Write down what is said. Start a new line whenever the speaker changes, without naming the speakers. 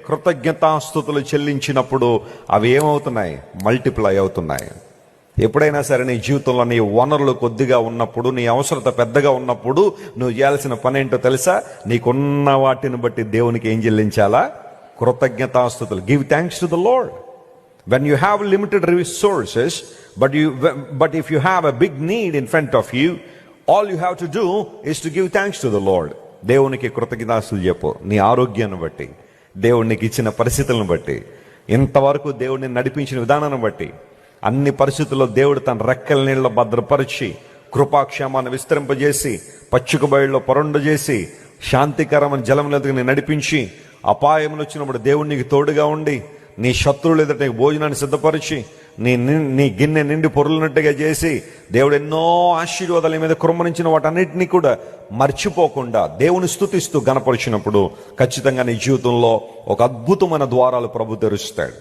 కృతజ్ఞతాస్తుతులు చెల్లించినప్పుడు అవి ఏమవుతున్నాయి? మల్టిప్లై అవుతున్నాయి. ఎప్పుడైనా సరే నీ జీవితంలో నీ వనరులు కొద్దిగా ఉన్నప్పుడు, నీ అవసరత పెద్దగా ఉన్నప్పుడు నువ్వు చేయాల్సిన పని ఏంటో తెలుసా? నీకున్న వాటిని బట్టి దేవునికి ఏం చెల్లించాలా? కృతజ్ఞతాస్తుతులు. Give thanks to the Lord. When you have limited resources, but if you have a big need in front of you, all you have to do is to give thanks to the Lord. దేవునికి కృతజ్ఞతాస్తుతులు చెప్పు. నీ ఆరోగ్యాన్ని బట్టి, దేవునికి ఇచ్చిన పరిస్థితులను బట్టి, ఇంతవరకు దేవుడిని నడిపించిన విధానాన్ని బట్టి, అన్ని పరిస్థితుల్లో దేవుడు తన రెక్కల నీళ్ళలో భద్రపరిచి, కృపాక్షేమాన్ని విస్తరింపజేసి, పచ్చిక బయళ్ళలో పొరండు చేసి, శాంతికరమైన జలములెదుగు నడిపించి, అపాయములు వచ్చినప్పుడు దేవుడు నీకు తోడుగా ఉండి, నీ శత్రువులు ఎదుట నీకు భోజనాన్ని సిద్ధపరిచి, నీ గిన్నె నిండి పొరులున్నట్టుగా చేసి, దేవుడు ఎన్నో ఆశీర్వాదాల మీద కుమ్మరించిన వాటన్నిటినీ కూడా మర్చిపోకుండా దేవుని స్తుతిస్తూ గణపరిచినప్పుడు ఖచ్చితంగా నీ జీవితంలో ఒక అద్భుతమైన ద్వారాలు ప్రభు తెరుస్తాడు.